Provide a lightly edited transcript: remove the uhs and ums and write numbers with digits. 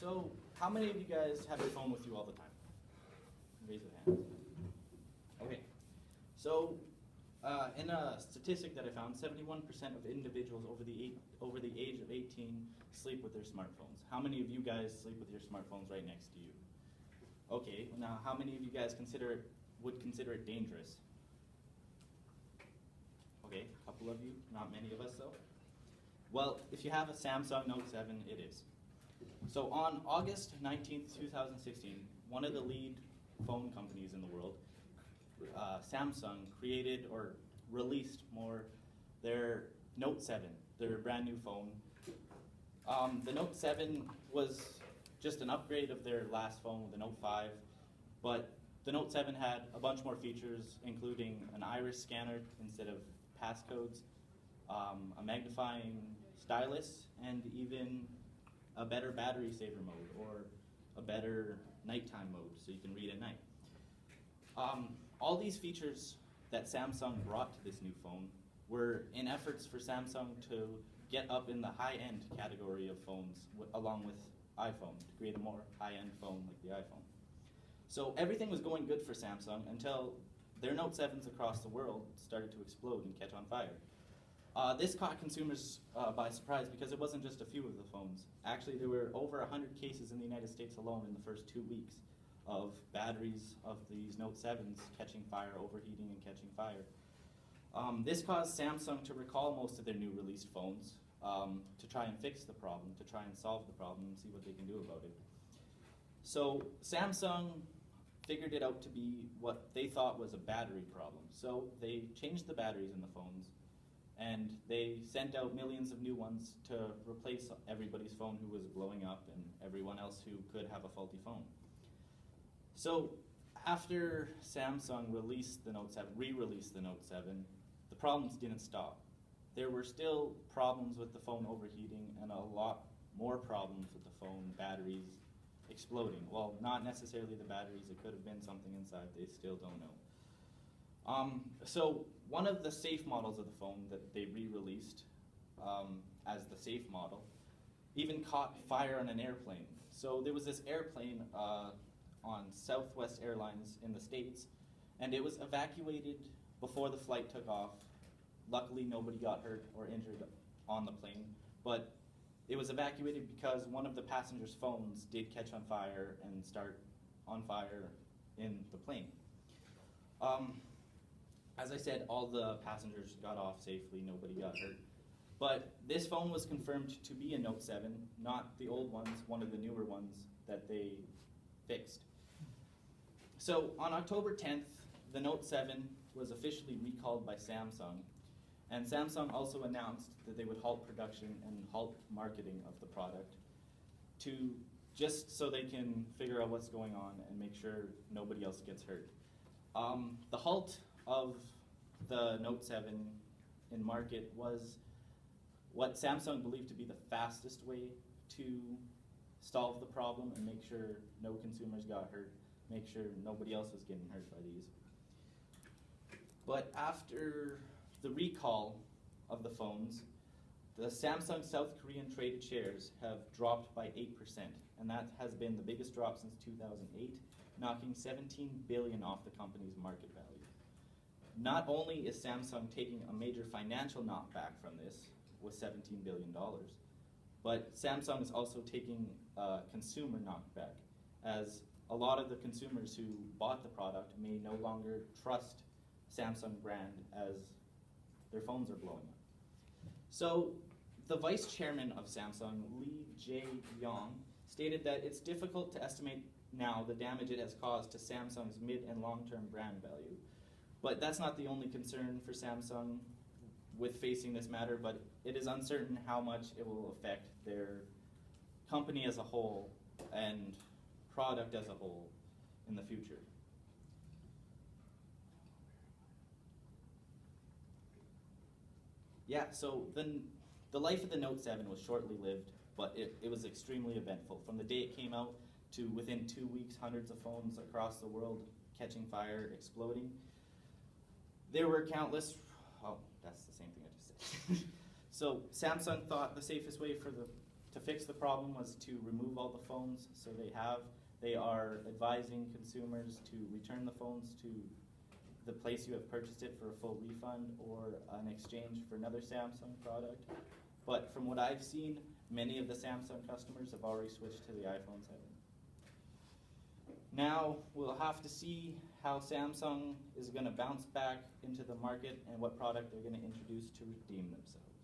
So, how many of you guys have your phone with you all the time? Raise your hands. Okay. So, in a statistic that I found, 71% of individuals over the age of 18 sleep with their smartphones. How many of you guys sleep with your smartphones right next to you? Okay. Now, how many of you guys would consider it dangerous? Okay, a couple of you, not many of us though. Well, if you have a Samsung Note 7, it is. So on August 19th, 2016, one of the lead phone companies in the world, Samsung, created or released their Note 7, their brand new phone. The Note 7 was just an upgrade of their last phone, the Note 5, but the Note 7 had a bunch more features, including an iris scanner instead of passcodes, a magnifying stylus, and even a better battery saver mode or a better nighttime mode so you can read at night. All these features that Samsung brought to this new phone were in efforts for Samsung to get up in the high-end category of phones along with iPhone, to create a more high-end phone like the iPhone. So everything was going good for Samsung until their Note 7s across the world started to explode and catch on fire. This caught consumers by surprise because it wasn't just a few of the phones. Actually, there were over 100 cases in the United States alone in the first 2 weeks of batteries of these Note 7s catching fire, overheating and catching fire. This caused Samsung to recall most of their new released phones to try and fix the problem, to try and solve the problem and see what they can do about it. So Samsung figured it out to be what they thought was a battery problem. So they changed the batteries in the phones, and they sent out millions of new ones to replace everybody's phone who was blowing up and everyone else who could have a faulty phone. So after Samsung released the Note 7, re-released the Note 7, the problems didn't stop. There were still problems with the phone overheating and a lot more problems with the phone batteries exploding. Well, not necessarily the batteries, it could have been something inside, they still don't know. So one of the safe models of the phone that they re-released as the safe model even caught fire on an airplane. So there was this airplane on Southwest Airlines in the States, and it was evacuated before the flight took off. Luckily, nobody got hurt or injured on the plane, but it was evacuated because one of the passengers' phones did catch on fire and start on fire in the plane. As I said, all the passengers got off safely, nobody got hurt. But this phone was confirmed to be a Note 7, not the old ones, one of the newer ones that they fixed. So on October 10th, the Note 7 was officially recalled by Samsung, and Samsung also announced that they would halt production and halt marketing of the product just so they can figure out what's going on and make sure nobody else gets hurt. The halt of the Note 7 in market was what Samsung believed to be the fastest way to solve the problem and make sure no consumers got hurt, make sure nobody else was getting hurt by these. But after the recall of the phones, the Samsung South Korean traded shares have dropped by 8%, and that has been the biggest drop since 2008, knocking $17 billion off the company's market value. Not only is Samsung taking a major financial knockback from this with $17 billion, but Samsung is also taking a consumer knockback, as a lot of the consumers who bought the product may no longer trust Samsung brand as their phones are blowing up. So the vice chairman of Samsung, Lee Jae-yong, stated that it's difficult to estimate now the damage it has caused to Samsung's mid and long-term brand value. But that's not the only concern for Samsung with facing this matter, but it is uncertain how much it will affect their company as a whole and product as a whole in the future. Yeah, so the life of the Note 7 was shortly lived, but it was extremely eventful. From the day it came out to within 2 weeks, hundreds of phones across the world catching fire, exploding. There were countless, oh, that's the same thing I just said. So Samsung thought the safest way for the to fix the problem was to remove all the phones. So they are advising consumers to return the phones to the place you have purchased it for a full refund or an exchange for another Samsung product. But from what I've seen, many of the Samsung customers have already switched to the iPhone 7. Now we'll have to see how Samsung is going to bounce back into the market and what product they're going to introduce to redeem themselves.